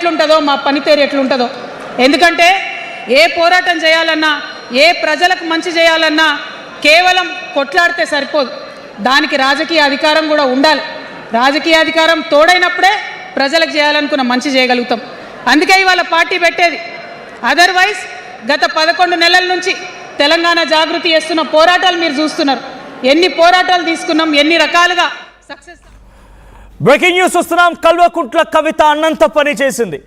ఎట్లుంటుందో మా పనితీరు ఎట్లుంటుందో. ఎందుకంటే ఏ పోరాటం చేయాలన్నా ఏ ప్రజలకు మంచి చేయాలన్నా కేవలం కొట్లాడితే సరిపోదు, దానికి రాజకీయ అధికారం కూడా ఉండాలి. రాజకీయ అధికారం తోడైనప్పుడే ప్రజలకు చేయాలనుకున్న మంచి చేయగలుగుతాం. అందుకే ఇవాళ పార్టీ పెట్టేది. అదర్వైజ్ గత 11 నెలల నుంచి తెలంగాణ జాగృతి చేస్తున్న పోరాటాలు మీరు చూస్తున్నారు. ఎన్ని పోరాటాలు తీసుకున్నాం, ఎన్ని రకాలుగా సక్సెస్. బ్రేకింగ్ న్యూస్ వస్తున్నాం. కల్వకుంట్ల కవిత అన్నంత పని చేసింది,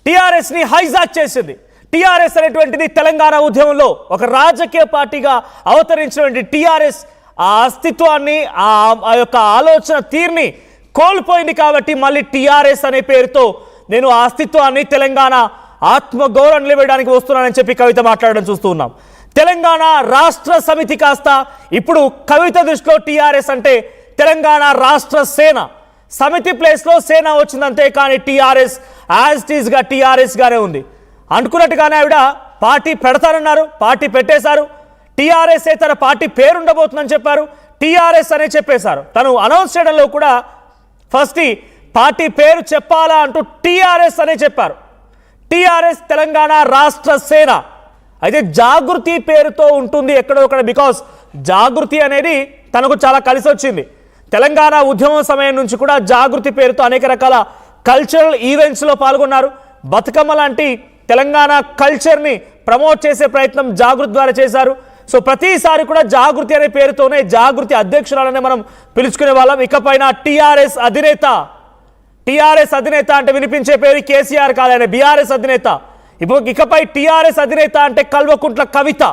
టీఆర్ఎస్ ని హైజాక్ చేసింది. టీఆర్ఎస్ అనేటువంటిది తెలంగాణ ఉద్యమంలో ఒక రాజకీయ పార్టీగా అవతరించినటువంటి టీఆర్ఎస్ ఆ అస్తిత్వాన్ని ఆ యొక్క ఆలోచన తీరుని కోల్పోయింది. కాబట్టి మళ్ళీ టీఆర్ఎస్ అనే పేరుతో నేను ఆ అస్తిత్వాన్ని తెలంగాణ ఆత్మగౌరవం నిలబెట్టడానికి వస్తున్నానని చెప్పి కవిత మాట్లాడడం చూస్తూ ఉన్నాం. తెలంగాణ రాష్ట్ర సమితి కాస్త ఇప్పుడు కవిత దృష్టిలో టీఆర్ఎస్ అంటే తెలంగాణ రాష్ట్ర సేన, సమితి ప్లేస్లో సేన వచ్చిందంతే. కానీ టీఆర్ఎస్ యాజ్ ఇట్ ఈస్గా టీఆర్ఎస్ గానే ఉంది. అనుకున్నట్టుగానే ఆవిడ పార్టీ పెడతారన్నారు, పార్టీ పెట్టేశారు. టీఆర్ఎస్ తన పార్టీ పేరు ఉండబోతుందని చెప్పారు, టీఆర్ఎస్ అనే చెప్పేశారు. తను అనౌన్స్ చేయడంలో కూడా ఫస్ట్ పార్టీ పేరు చెప్పాలా అంటూ టీఆర్ఎస్ అనే చెప్పారు. టీఆర్ఎస్ తెలంగాణ రాష్ట్ర సేన. అయితే జాగృతి పేరుతో ఉంటుంది ఎక్కడో ఒకడ, బికాస్ జాగృతి అనేది తనకు చాలా కలిసి వచ్చింది. తెలంగాణ ఉద్యమం సమయం నుంచి కూడా జాగృతి పేరుతో అనేక రకాల కల్చరల్ ఈవెంట్స్లో పాల్గొన్నారు. బతుకమ్మ లాంటి తెలంగాణ కల్చర్ని ప్రమోట్ చేసే ప్రయత్నం జాగృతి ద్వారా చేశారు. సో ప్రతిసారి కూడా జాగృతి అనే పేరుతోనే జాగృతి అధ్యక్షురాలనే మనం పిలుచుకునే వాళ్ళం. ఇకపైన టీఆర్ఎస్ అధినేత, టీఆర్ఎస్ అధినేత అంటే వినిపించే పేరు కేసీఆర్ కాదని బీఆర్ఎస్ అధినేత. ఇప్పుడు ఇకపై టీఆర్ఎస్ అధినేత అంటే కల్వకుంట్ల కవిత,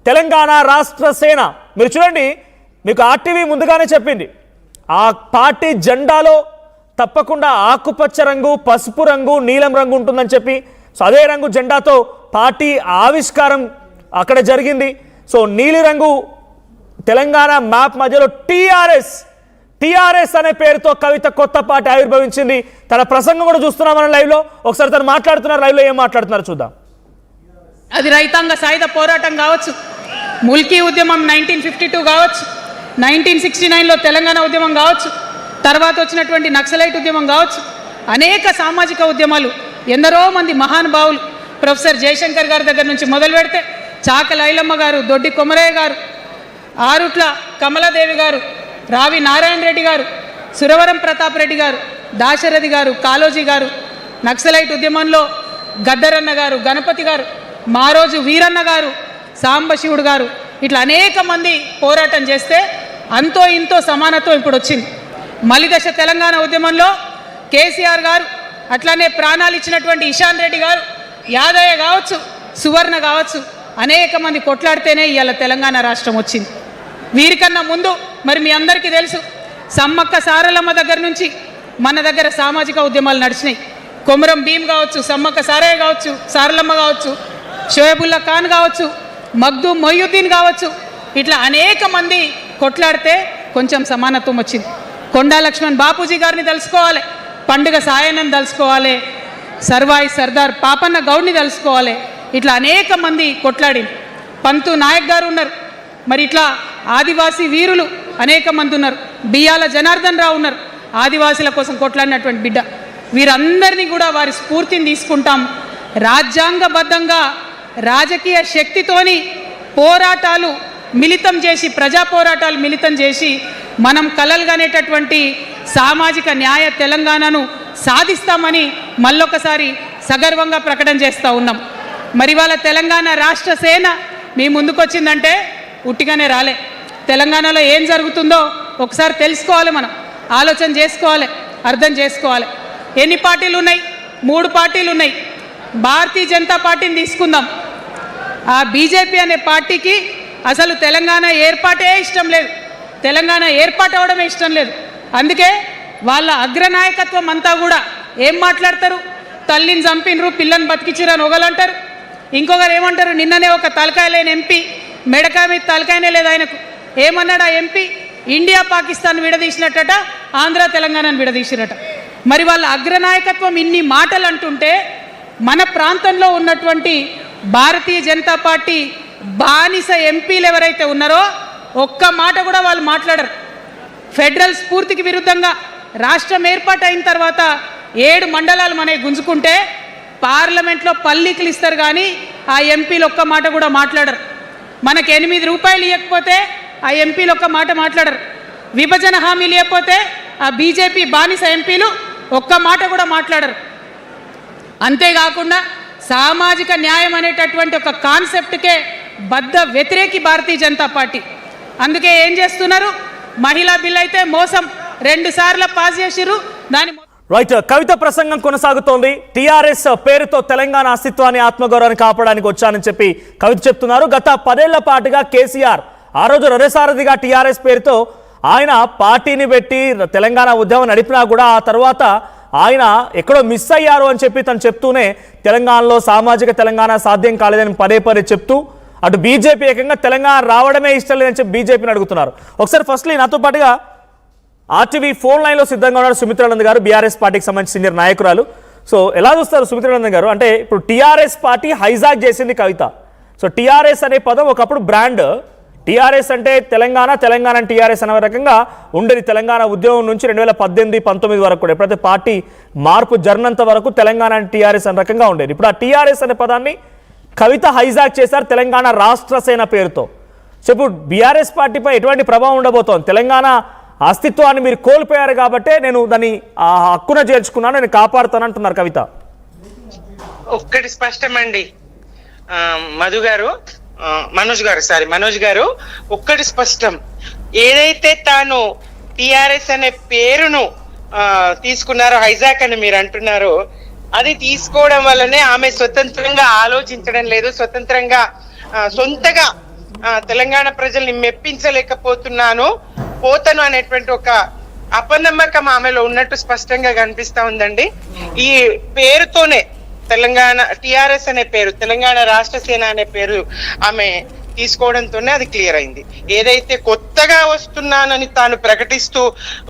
తెలంగాణ రాష్ట్ర సేన. మీరు చూడండి, మీకు ఆర్టీవీ ముందుగానే చెప్పింది ఆ పార్టీ జెండాలో తప్పకుండా ఆకుపచ్చ రంగు, పసుపు రంగు, నీలం రంగు ఉంటుందని చెప్పి. సో అదే రంగు జెండాతో పార్టీ ఆవిష్కారం అక్కడ జరిగింది. సో నీలిరంగు తెలంగాణ మ్యాప్ మధ్యలో టీఆర్ఎస్ అనే పేరుతో కవిత కొత్త పార్టీ ఆవిర్భవించింది. తన ప్రసంగం కూడా చూస్తున్నాం మనం లైవ్లో. ఒకసారి తను మాట్లాడుతున్నారు, లైవ్లో ఏం మాట్లాడుతున్నారు చూద్దాం. అది రైతాంగ సాయుధ పోరాటం కావచ్చు, ముల్కీ ఉద్యమం 1952 కావచ్చు, 1969లో తెలంగాణ ఉద్యమం కావచ్చు, తర్వాత వచ్చినటువంటి నక్సలైట్ ఉద్యమం కావచ్చు, అనేక సామాజిక ఉద్యమాలు, ఎందరో మంది మహానుభావులు, ప్రొఫెసర్ జయశంకర్ గారి దగ్గర నుంచి మొదలు పెడితే చాక లైలమ్మ గారు, దొడ్డి కొమరయ్య గారు, ఆరుట్ల కమలాదేవి గారు, రావి నారాయణ రెడ్డి గారు, సురవరం ప్రతాప్ రెడ్డి గారు, దాశరథి గారు, కాళోజీ గారు, నక్సలైట్ ఉద్యమంలో గద్దరన్న గారు, గణపతి గారు, మారోజు వీరన్న గారు, సాంబశివుడు గారు, ఇట్లా అనేక మంది పోరాటం చేస్తే అంతో ఇంతో సమానత్వం ఇప్పుడు వచ్చింది. మలిదశ తెలంగాణ ఉద్యమంలో కేసీఆర్ గారు, అట్లానే ప్రాణాలు ఇచ్చినటువంటి ఇషాన్ రెడ్డి గారు, యాదయ్య కావచ్చు, సువర్ణ కావచ్చు, అనేక మంది కొట్లాడితేనే ఇవాళ తెలంగాణ రాష్ట్రం వచ్చింది. వీరికన్నా ముందు మరి మీ అందరికీ తెలుసు, సమ్మక్క సారలమ్మ దగ్గర నుంచి మన దగ్గర సామాజిక ఉద్యమాలు నడిచినాయి. కొమరం భీమ్ కావచ్చు, సమ్మక్క సారయ్య కావచ్చు, సారలమ్మ కావచ్చు, షోయబుల్లా ఖాన్ కావచ్చు, మగ్దూమ్ మొయ్యుద్దీన్ కావచ్చు, ఇట్లా అనేక మంది కొట్లాడితే కొంచెం సమానత్వం వచ్చింది. కొండా లక్ష్మణ్ బాపూజీ గారిని తెలుసుకోవాలి, పండుగ సాయన్నని తెలుసుకోవాలి, సర్వాయి సర్దార్ పాపన్న గౌడ్ని తెలుసుకోవాలి. ఇట్లా అనేక మంది కొట్లాడి, పంతు నాయక్ గారు ఉన్నారు, మరి ఇట్లా ఆదివాసీ వీరులు అనేక మంది ఉన్నారు, బియ్యాల జనార్దన్ రావు ఉన్నారు, ఆదివాసీల కోసం కొట్లాడినటువంటి బిడ్డ. వీరందరినీ కూడా వారి స్ఫూర్తిని తీసుకుంటాం. రాజ్యాంగబద్ధంగా రాజకీయ శక్తితోని పోరాటాలు మిళితం చేసి, ప్రజా పోరాటాలు మిళితం చేసి మనం కలలుగానేటటువంటి సామాజిక న్యాయ తెలంగాణను సాధిస్తామని మళ్ళొకసారి సగర్వంగా ప్రకటన చేస్తూ ఉన్నాం. మరి వాళ్ళ తెలంగాణ రాష్ట్ర సేన మీ ముందుకొచ్చిందంటే ఉట్టిగానే రాలే. తెలంగాణలో ఏం జరుగుతుందో ఒకసారి తెలుసుకోవాలి, మనం ఆలోచన చేసుకోవాలి, అర్థం చేసుకోవాలి. ఎన్ని పార్టీలు ఉన్నాయి? 3 పార్టీలు ఉన్నాయి. భారతీయ జనతా పార్టీని తీసుకుందాం. ఆ బీజేపీ అనే పార్టీకి అసలు తెలంగాణ ఏర్పాటే ఇష్టం లేదు, తెలంగాణ ఏర్పాటు అవడమే ఇష్టం లేదు. అందుకే వాళ్ళ అగ్రనాయకత్వం అంతా కూడా ఏం మాట్లాడతారు? తల్లిని చంపినరు, పిల్లని బతికించారని ఒకలంటారు, ఇంకొకరు ఏమంటారు? నిన్ననే ఒక తలకాయ లేని ఎంపీ, మెడకాయ మీద తలకాయనే లేదు ఆయనకు, ఏమన్నాడు ఆ ఎంపీ? ఇండియా పాకిస్తాన్ విడదీసినట్టట, ఆంధ్ర తెలంగాణను విడదీసిరట. మరి వాళ్ళ అగ్రనాయకత్వం ఇన్ని మాటలు అంటుంటే మన ప్రాంతంలో ఉన్నటువంటి భారతీయ జనతా పార్టీ బానిస ఎంపీలు ఎవరైతే ఉన్నారో ఒక్క మాట కూడా వాళ్ళు మాట్లాడరు. ఫెడరల్ స్ఫూర్తికి విరుద్ధంగా రాష్ట్రం ఏర్పాటు అయిన తర్వాత 7 మండలాలు మనకి గుంజుకుంటే పార్లమెంట్లో పల్లీకులు ఇస్తారు కానీ ఆ ఎంపీలు ఒక్క మాట కూడా మాట్లాడరు. మనకు 8 రూపాయలు ఇవ్వకపోతే ఆ ఎంపీలు ఒక్క మాట మాట్లాడరు. విభజన హామీలు ఇవ్వకపోతే ఆ బీజేపీ బానిస ఎంపీలు ఒక్క మాట కూడా మాట్లాడరు. అంతేకాకుండా సామాజిక న్యాయం అనేటటువంటి ఒక కాన్సెప్ట్కే బద్ద వ్యతిరేకి భారతీయ జనతా పార్టీ. అందుకే ఏం చేస్తున్నారు, మహిళా బిల్ అయితే మోసం 2 సార్లు పాస్ చేసిర్రు. దాని రైట్, కవిత ప్రసంగం కొనసాగుతోంది. టీఆర్ఎస్ పేరుతో తెలంగాణ అస్తిత్వాన్ని ఆత్మగౌరవాన్ని కాపాడడానికి వచ్చానని చెప్పి కవిత చెప్తున్నారు. గత 10 ఏళ్ల పాటుగా కేసీఆర్ ఆ రోజు రథసారథిగా టీఆర్ఎస్ పేరుతో ఆయన పార్టీని పెట్టి తెలంగాణ ఉద్యమం నడిపినా కూడా ఆ తర్వాత ఆయన ఎక్కడో మిస్ అయ్యారు అని చెప్పి తను చెప్తూనే తెలంగాణలో సామాజిక తెలంగాణ సాధ్యం కాలేదని పదే చెప్తూ అటు బీజేపీ ఏకంగా తెలంగాణ రావడమే ఇష్టం లేదని చెప్పి బీజేపీని అడుగుతున్నారు. ఒకసారి ఫస్ట్లీ నాతో పాటుగా ఆర్టీవీ ఫోన్ లైన్లో సిద్ధంగా ఉన్నారు సుమిత్రానంద్ గారు, బీఆర్ఎస్ పార్టీకి సంబంధించిన సీనియర్ నాయకురాలు. సో ఎలా చూస్తారు సుమిత్రానంద్ గారు? అంటే ఇప్పుడు టీఆర్ఎస్ పార్టీ హైజాక్ చేసింది కవిత. సో టీఆర్ఎస్ అనే పదం ఒకప్పుడు బ్రాండ్, టీఆర్ఎస్ అంటే తెలంగాణ, తెలంగాణ టీఆర్ఎస్ అనే రకంగా ఉండేది తెలంగాణ ఉద్యమం నుంచి 2018-19 వరకు కూడా. ఎప్పుడైతే పార్టీ మార్పు జరిగినంత వరకు తెలంగాణ టీఆర్ఎస్ అనే రకంగా ఉండేది. ఇప్పుడు ఆ టీఆర్ఎస్ అనే పదాన్ని కవిత హైజాక్ చేశారు తెలంగాణ రాష్ట్ర సేన పేరుతో. సో ఇప్పుడు బీఆర్ఎస్ పార్టీపై ఎటువంటి ప్రభావం ఉండబోతోంది? తెలంగాణ అస్తిత్వాన్ని మీరు కోల్పోయారు కాబట్టే నేను దాన్ని ఆ హక్కున చేర్చుకున్నాను, నేను కాపాడుతానంటున్నారు కవిత. ఒక్కటి స్పష్టమండి మనోజ్ గారు ఒక్కటి స్పష్టం. ఏదైతే తాను టిఆర్ఎస్ అనే పేరును తీసుకున్నారో, హైజాక్ అని మీరు అంటున్నారో, అది తీసుకోవడం వల్లనే ఆమె స్వతంత్రంగా ఆలోచించడం లేదు, స్వతంత్రంగా సొంతగా తెలంగాణ ప్రజల్ని మెప్పించలేకపోతున్నాను పోతను అనేటువంటి ఒక అపనమ్మకం ఆమెలో ఉన్నట్టు స్పష్టంగా కనిపిస్తా ఉందండి. ఈ పేరుతోనే తెలంగాణ టిఆర్ఎస్ అనే పేరు, తెలంగాణ రాష్ట్ర సేన అనే పేరు ఆమె తీసుకోవడంతోనే అది క్లియర్ అయింది. ఏదైతే కొత్తగా వస్తున్నానని తాను ప్రకటిస్తూ